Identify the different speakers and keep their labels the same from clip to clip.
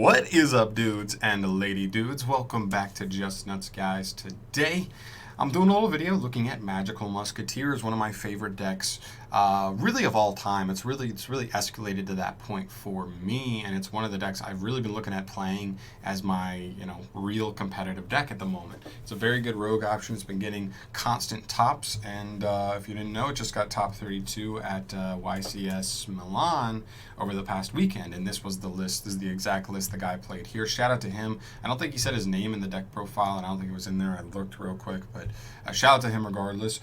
Speaker 1: What is up, dudes and lady dudes? Welcome back to Just Nuts, guys. Today, I'm doing a little video looking at Magical Musketeers, one of my favorite decks, really of all time. It's really escalated to that point for me, and it's one of the decks I've really been looking at playing as my, real competitive deck at the moment. It's a very good rogue option. It's been getting constant tops, and if you didn't know, it just got top 32 at YCS Milan over the past weekend, and this was the list. This is the exact list the guy played here. Shout out to him. I don't think he said his name in the deck profile, and I don't think it was in there. I looked real quick, but shout out to him regardless.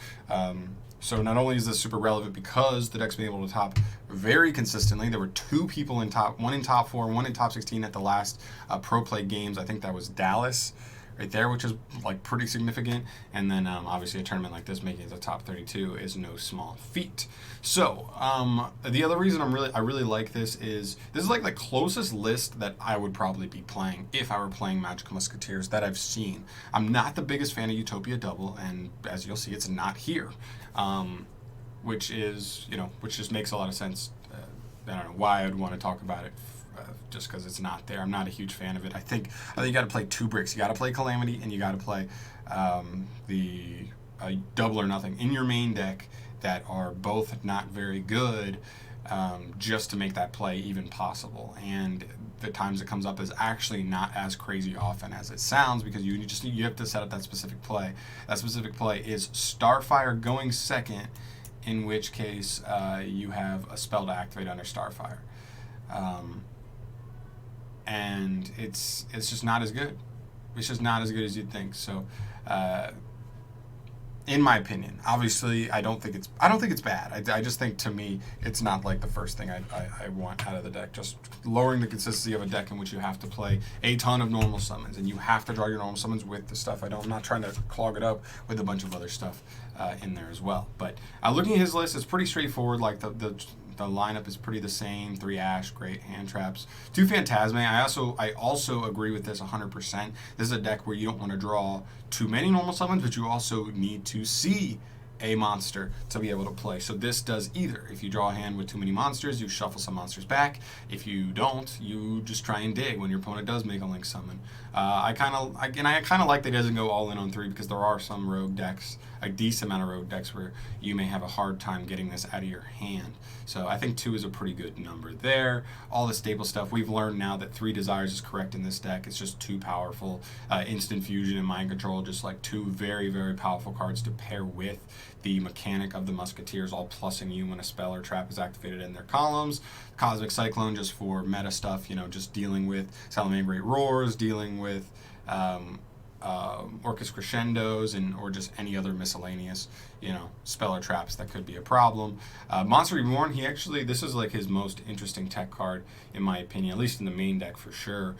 Speaker 1: So not only is this super relevant because the deck's been able to top very consistently. There were two people in top, one in top 4, one in top 16 at the last Pro Play games. I think that was Dallas right there, which is like pretty significant. And then obviously a tournament like this making it to top 32 is no small feat. So the other reason I really like this is like the closest list that I would probably be playing if I were playing Magical Musketeers that I've seen. I'm not the biggest fan of Utopia Double, and as you'll see, it's not here, which just makes a lot of sense. I don't know why I would want to talk about it. Just because it's not there. I'm not a huge fan of it. I think you got to play two bricks. You got to play Calamity, and you got to play the Double or Nothing in your main deck that are both not very good, just to make that play even possible. And the times it comes up is actually not as crazy often as it sounds, because you have to set up that specific play. That specific play is Starfire going second, in which case you have a spell to activate under Starfire. And it's just not as good. It's just not as good as you'd think. So, in my opinion, obviously, I don't think it's bad. I just think, to me, it's not like the first thing I want out of the deck. Just lowering the consistency of a deck in which you have to play a ton of normal summons, and you have to draw your normal summons with the stuff. I'm not trying to clog it up with a bunch of other stuff in there as well. But looking at his list, it's pretty straightforward. Like the lineup is pretty the same. 3 Ash, great hand traps. 2 Phantasme. I also agree with this 100%. This is a deck where you don't want to draw too many normal summons, but you also need to see a monster to be able to play. So this does either. If you draw a hand with too many monsters, you shuffle some monsters back. If you don't, you just try and dig when your opponent does make a link summon. I kind of like that it doesn't go all in on 3, because there are some rogue decks, a decent amount of rogue decks, where you may have a hard time getting this out of your hand. So I think 2 is a pretty good number there. All the staple stuff, we've learned now that 3 Desires is correct in this deck. It's just too powerful. Instant Fusion and Mind Control, just like 2 very, very powerful cards to pair with the mechanic of the Musketeers, all plussing you when a spell or trap is activated in their columns. Cosmic Cyclone, just for meta stuff, just dealing with Salamangreat Roars, dealing with Orcas Crescendos, or just any other miscellaneous, spell or traps that could be a problem. Monster Reborn, this is like his most interesting tech card, in my opinion, at least in the main deck for sure.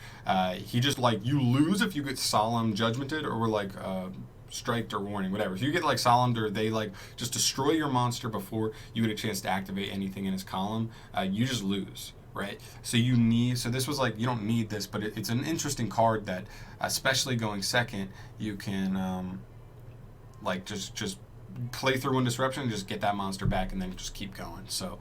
Speaker 1: He just, you lose if you get Solemn Judgmented, or striked or warning, whatever. If you get solemned, or they just destroy your monster before you get a chance to activate anything in his column, you just lose, right? So this was you don't need this, but it's an interesting card that, especially going second, you can just play through one disruption and just get that monster back, and then just keep going. So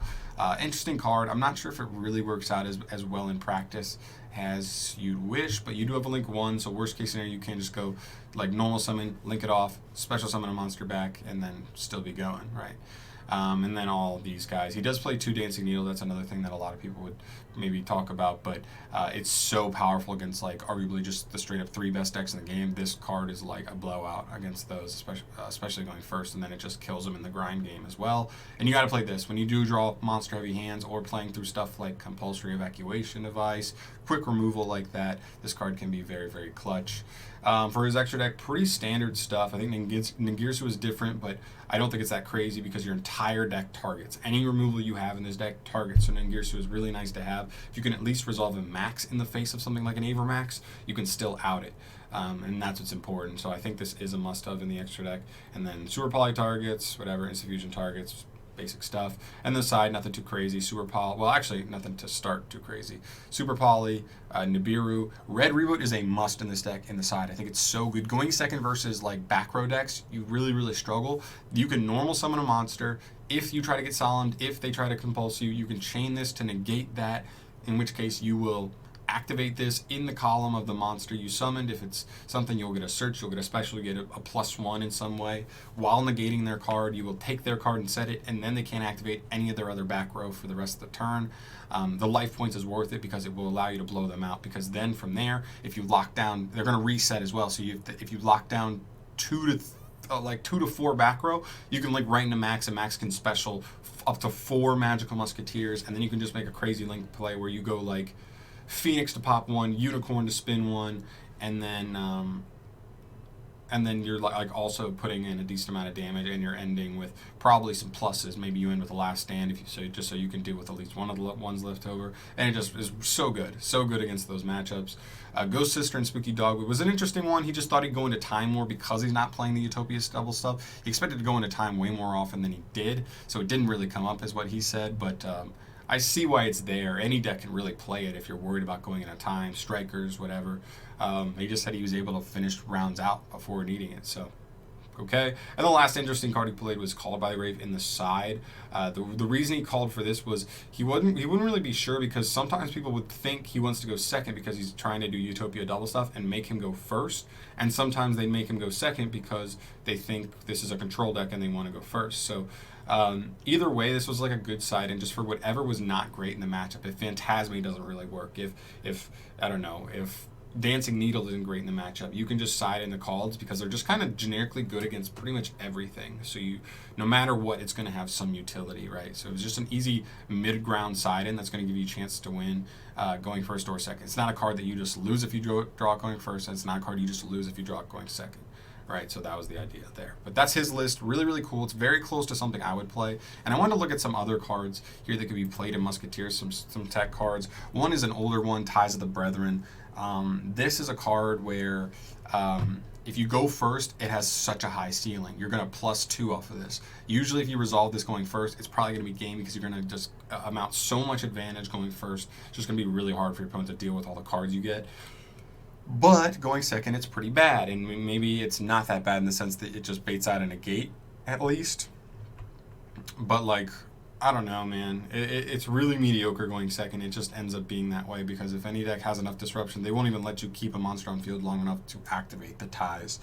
Speaker 1: interesting card. I'm not sure if it really works out as well in practice as you'd wish, but you do have a link 1, so worst case scenario, you can just go normal summon, link it off, special summon a monster back, and then still be going, right? And then all these guys. He does play 2 Dancing Needle. That's another thing that a lot of people would maybe talk about, but it's so powerful against arguably just the straight up 3 best decks in the game. This card is a blowout against those, especially going first, and then it just kills them in the grind game as well. And you got to play this when you do draw monster heavy hands, or playing through stuff like Compulsory Evacuation Device, quick removal like that. This card can be very, very clutch. For his extra deck, pretty standard stuff. I think Ningirsu is different, but I don't think it's that crazy, because your entire deck targets. Any removal you have in this deck targets, so Ningirsu is really nice to have. If you can at least resolve a max in the face of something like an Avermax, you can still out it. And that's what's important. So I think this is a must-have in the extra deck. And then Sewer Poly targets, whatever, Instant Fusion targets, basic stuff. And the side, nothing too crazy. Super Poly, well, actually, nothing to start too crazy. Super Poly, Nibiru. Red Reboot is a must in this deck in the side. I think it's so good. Going second versus back row decks, you really, really struggle. You can normal summon a monster. If you try to get solemned, if they try to compulse you, you can chain this to negate that, in which case you will activate this in the column of the monster you summoned. If it's something, you'll get a search, you'll get a special, you get a +1 in some way. While negating their card, you will take their card and set it, and then they can't activate any of their other back row for the rest of the turn. The life points is worth it because it will allow you to blow them out, because then from there, if you lock down, they're going to reset as well. So if you lock down 2 to 4 back row, you can link right into Max, and Max can special up to 4 magical musketeers, and then you can just make a crazy link play where you go like Phoenix to pop 1, Unicorn to spin 1, and then you're like also putting in a decent amount of damage, and you're ending with probably some pluses. Maybe you end with a last stand just so you can deal with at least one of the ones left over, and it just is so good against those matchups. Ghost Sister and Spooky Dogwood was an interesting one. He just thought he'd go into time more because he's not playing the Utopia double stuff. He expected to go into time way more often than he did, so it didn't really come up as what he said, but I see why it's there. Any deck can really play it if you're worried about going into time, strikers, whatever. He just said he was able to finish rounds out before needing it, so okay. And the last interesting card he played was Called by the Grave in the side. The reason he called for this was he wouldn't really be sure, because sometimes people would think he wants to go second because he's trying to do Utopia double stuff and make him go first, and sometimes they make him go second because they think this is a control deck and they want to go first. So either way, this was like a good side, and just for whatever was not great in the matchup. If Phantasme doesn't really work, if I don't know, if Dancing Needle isn't great in the matchup, you can just side in the Calls because they're just kind of generically good against pretty much everything. So no matter what, it's going to have some utility, right? So it's just an easy mid-ground side in that's going to give you a chance to win going first or second. It's not a card that you just lose if you draw it going first, and it's not a card you just lose if you draw it going second. Right, so that was the idea there. But that's his list. Really, really cool. It's very close to something I would play. And I wanted to look at some other cards here that could be played in Musketeers, some tech cards. One is an older one, Ties of the Brethren. This is a card where if you go first, it has such a high ceiling. You're going to +2 off of this. Usually if you resolve this going first, it's probably going to be game, because you're going to just amount so much advantage going first. It's just going to be really hard for your opponent to deal with all the cards you get. But going second, it's pretty bad, and maybe it's not that bad in the sense that it just baits out a negate, at least. But, like, I don't know, man. It's really mediocre going second. It just ends up being that way, because if any deck has enough disruption, they won't even let you keep a monster on field long enough to activate the ties.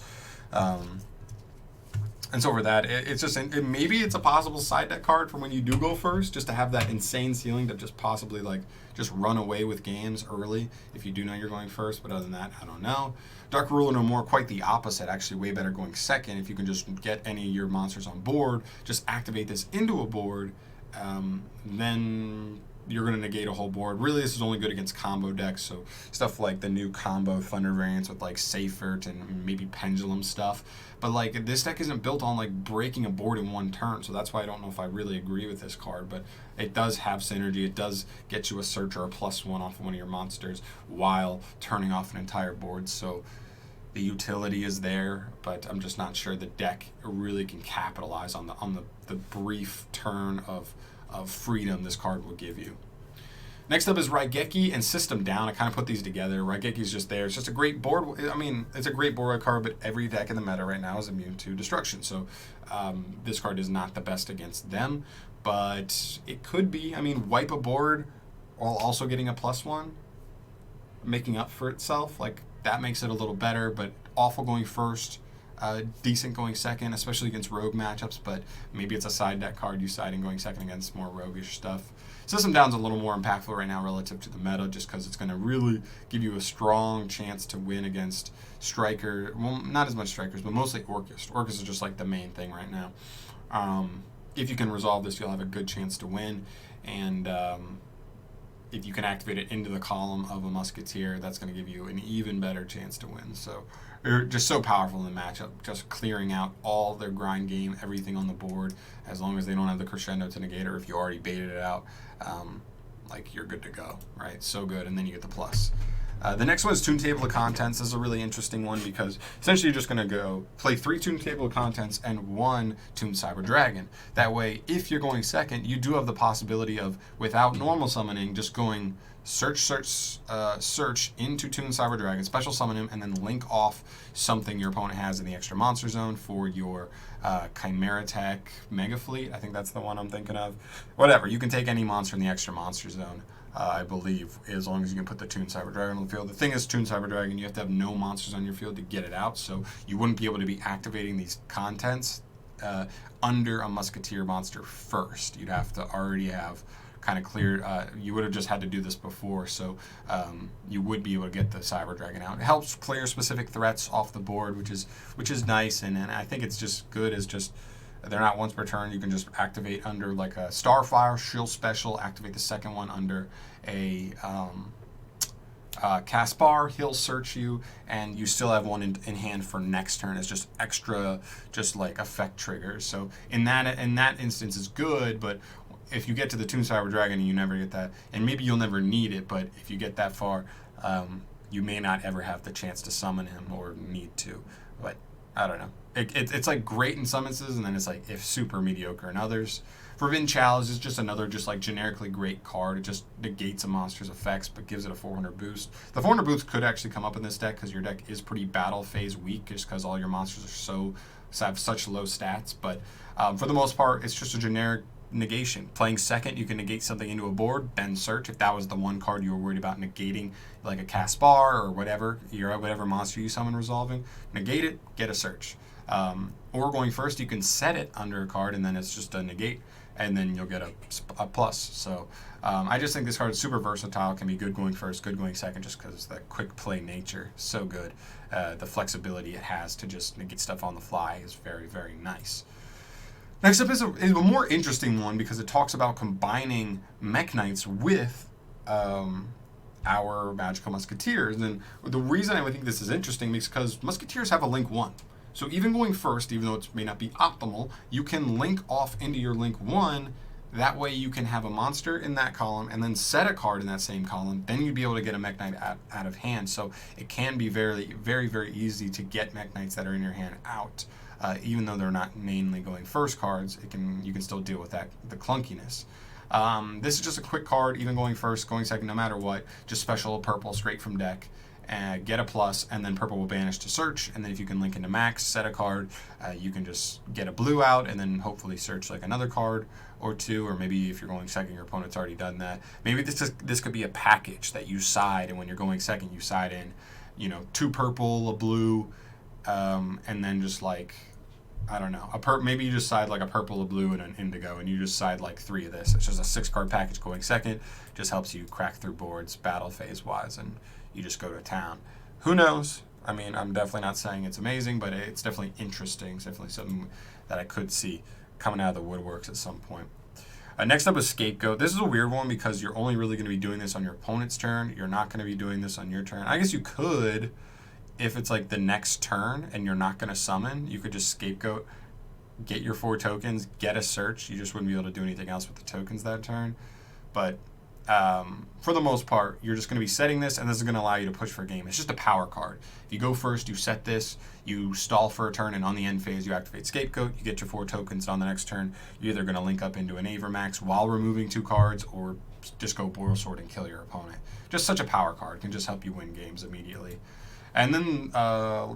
Speaker 1: And so for that, it's just maybe it's a possible side deck card for when you do go first, just to have that insane ceiling to just possibly like just run away with games early if you do know you're going first. But other than that, I don't know. Dark Ruler No More, quite the opposite. Actually, way better going second. If you can just get any of your monsters on board, just activate this into a board, then you're going to negate a whole board. Really, this is only good against combo decks, so stuff like the new combo Thunder variants with like Seifert and maybe Pendulum stuff. But like this deck isn't built on like breaking a board in one turn, so that's why I don't know if I really agree with this card. But it does have synergy. It does get you a search or a +1 off of one of your monsters while turning off an entire board. So the utility is there, but I'm just not sure the deck really can capitalize on the brief turn of freedom this card will give you. Next up is Gehrke and System Down. I kind of put these together. Gehrke's just there. It's just a great board. I mean, it's a great board card, but every deck in the meta right now is immune to destruction. So this card is not the best against them, but it could be. I mean, wipe a board while also getting a +1, making up for itself. Like, that makes it a little better, but awful going first. Decent going second, especially against rogue matchups, but maybe it's a side deck card you side in going second against more roguish stuff. System Down's a little more impactful right now relative to the meta, just because it's going to really give you a strong chance to win against striker. Well, not as much strikers, but mostly Orcas. Orcas is just like the main thing right now. If you can resolve this, you'll have a good chance to win, and if you can activate it into the column of a Musketeer, that's going to give you an even better chance to win. So they're just so powerful in the matchup, just clearing out all their grind game, everything on the board, as long as they don't have the crescendo to negate, or if you already baited it out, like, you're good to go, right? So good, and then you get the plus. The next one is Toon Table of Contents. This is a really interesting one because essentially you're just going to go play 3 Toon Table of Contents and 1 Toon Cyber Dragon. That way, if you're going second, you do have the possibility of, without normal summoning, just going search into Toon Cyber Dragon, special summon him, and then link off something your opponent has in the extra monster zone for your Chimera Tech Mega Fleet. I think that's the one I'm thinking of. Whatever, you can take any monster in the extra monster zone. I believe, as long as you can put the Toon Cyber Dragon on the field. The thing is, Toon Cyber Dragon, you have to have no monsters on your field to get it out, so you wouldn't be able to be activating these contents under a Musketeer monster first. You'd have to already have kind of cleared. You would have just had to do this before, so you would be able to get the Cyber Dragon out. It helps clear specific threats off the board, which is nice, and I think it's just good as just. They're not once per turn. You can just activate under like a Starfire, Shield Special, activate the second one under a Caspar. He'll search you, and you still have one in hand for next turn. It's just extra, just like effect triggers. So in that instance, is good, but if you get to the Toon Cyber Dragon and you never get that, and maybe you'll never need it, but if you get that far, you may not ever have the chance to summon him or need to. But I don't know. It's like great in some instances, and then it's like if super mediocre in others. Forbidden Chalice is just another just like generically great card. It just negates a monster's effects but gives it a 400 boost. The 400 boost could actually come up in this deck because your deck is pretty battle phase weak just because all your monsters are have such low stats. But for the most part, it's just a generic negation. Playing second, you can negate something into a board, then search. If that was the one card you were worried about negating, like a Caspar or whatever, whatever monster you summon resolving, negate it, get a search. Or going first, you can set it under a card, and then it's just a negate, and then you'll get a plus. So I just think this card is super versatile. Can be good going first, good going second, just because the quick play nature, so good. The flexibility it has to just negate stuff on the fly is very, very nice. Next up is a more interesting one because it talks about combining Mech Knights with our Magical Musketeers. And the reason I would think this is interesting is because Musketeers have a link 1. So even going first, even though it may not be optimal, you can link off into your link 1. That way you can have a monster in that column and then set a card in that same column. Then you'd be able to get a Mech Knight out of hand. So it can be very, very, very easy to get Mech Knights that are in your hand out. Even though they're not mainly going first cards, you can still deal with the clunkiness. This is just a quick card, even going first, going second, no matter what. Just special purple straight from deck. Get a plus, and then purple will banish to search, and then if you can link into max, set a card, you can just get a blue out, and then hopefully search like another card or two, or maybe if you're going second, your opponent's already done that. Maybe this could be a package that you side, and when you're going second, you side in, 2 purple, a blue, and then just like, I don't know, maybe you just side like a purple, a blue, and an indigo, and you just side like 3 of this. It's just a 6-card package going second, just helps you crack through boards battle phase wise, and you just go to town. Who knows? I mean, I'm definitely not saying it's amazing, but it's definitely interesting. It's definitely something that I could see coming out of the woodworks at some point. Next up is Scapegoat. This is a weird one because you're only really going to be doing this on your opponent's turn. You're not going to be doing this on your turn. I guess you could, if it's like the next turn and you're not going to summon, you could just Scapegoat, get your 4 tokens, get a search. You just wouldn't be able to do anything else with the tokens that turn. But for the most part, you're just going to be setting this, and this is going to allow you to push for a game. It's just a power card. If you go first, you set this, you stall for a turn, and on the end phase, you activate Scapegoat, you get your 4 tokens, and on the next turn, you're either going to link up into an Avermax while removing 2 cards, or just go Boil Sword and kill your opponent. Just such a power card. Can just help you win games immediately. And then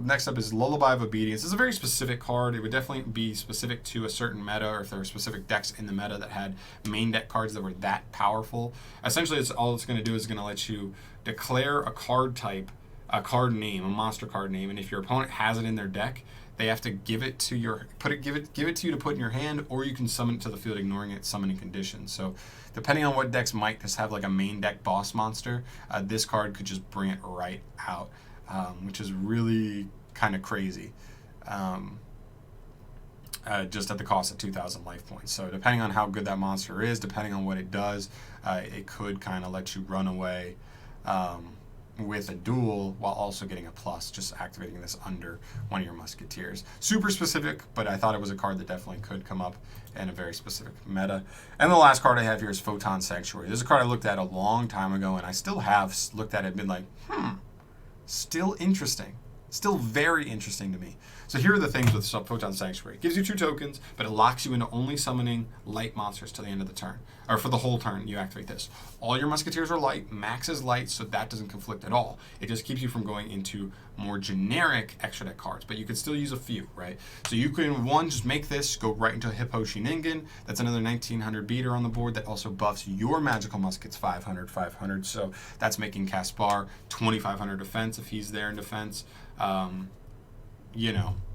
Speaker 1: next up is Lullaby of Obedience. This is a very specific card. It would definitely be specific to a certain meta, or if there were specific decks in the meta that had main deck cards that were that powerful. Essentially, all it's going to do is going to let you declare a card type, a card name, a monster card name, and if your opponent has it in their deck, they have to give it to you to put in your hand, or you can summon it to the field, ignoring its summoning conditions. So, depending on what decks might just have like a main deck boss monster, this card could just bring it right out. Which is really kind of crazy, just at the cost of 2,000 life points. So depending on how good that monster is, depending on what it does, it could kind of let you run away with a duel while also getting a plus, just activating this under one of your Musketeers. Super specific, but I thought it was a card that definitely could come up in a very specific meta. And the last card I have here is Photon Sanctuary. This is a card I looked at a long time ago, and I still have looked at it and been like, still interesting. Still very interesting to me. So here are the things with Photon Sanctuary. It gives you 2 tokens, but it locks you into only summoning light monsters till the end of the turn. Or for the whole turn, you activate this. All your Musketeers are light, Max is light, so that doesn't conflict at all. It just keeps you from going into more generic extra deck cards, but you can still use a few, right? So you can, one, just make this, go right into a Hippo Shingen. That's another 1900 beater on the board that also buffs your magical muskets 500, 500. So that's making Caspar 2500 defense if he's there in defense.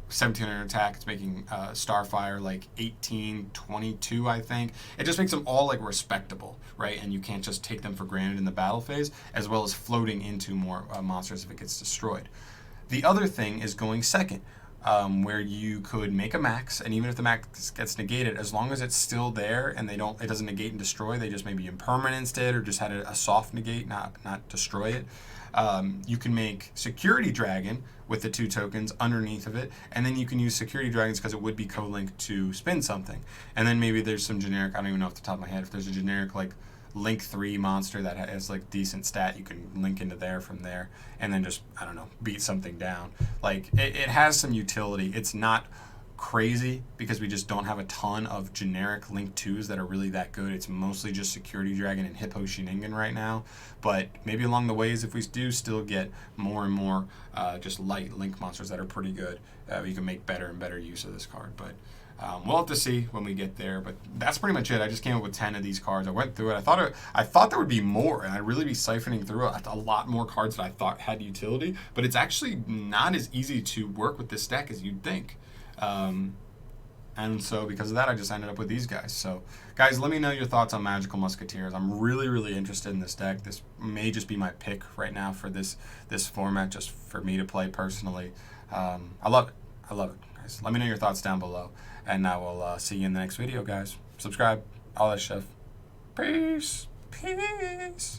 Speaker 1: 1700 attack. It's making Starfire like 1822, I think. It just makes them all like respectable, right? And you can't just take them for granted in the battle phase, as well as floating into more monsters if it gets destroyed. The other thing is going second, where you could make a max, and even if the max gets negated, as long as it's still there and it doesn't negate and destroy, they just maybe impermanence it or just had a soft negate, not destroy it. You can make Security Dragon with the 2 tokens underneath of it, and then you can use Security Dragons because it would be co-linked to spin something. And then maybe there's some generic, I don't even know off the top of my head, if there's a generic like Link 3 monster that has like decent stat, you can link into there from there, and then just, I don't know, beat something down. Like, it has some utility. It's not crazy because we just don't have a ton of generic Link 2s that are really that good. It's mostly just Security Dragon and Hippo Shingen right now, but maybe along the ways, if we do still get more and more just light Link monsters that are pretty good, we can make better and better use of this card. But we'll have to see when we get there, but that's pretty much it. I just came up with 10 of these cards. I went through it. I thought there would be more, and I'd really be siphoning through a lot more cards that I thought had utility, but it's actually not as easy to work with this deck as you'd think. And so because of that, I just ended up with these guys. So guys, let me know your thoughts on Magical Musketeers. I'm really, really interested in this deck. This may just be my pick right now for this format, just for me to play personally. I love it. I love it, guys. Let me know your thoughts down below, and I will see you in the next video, guys. Subscribe, all that stuff. Peace. Peace.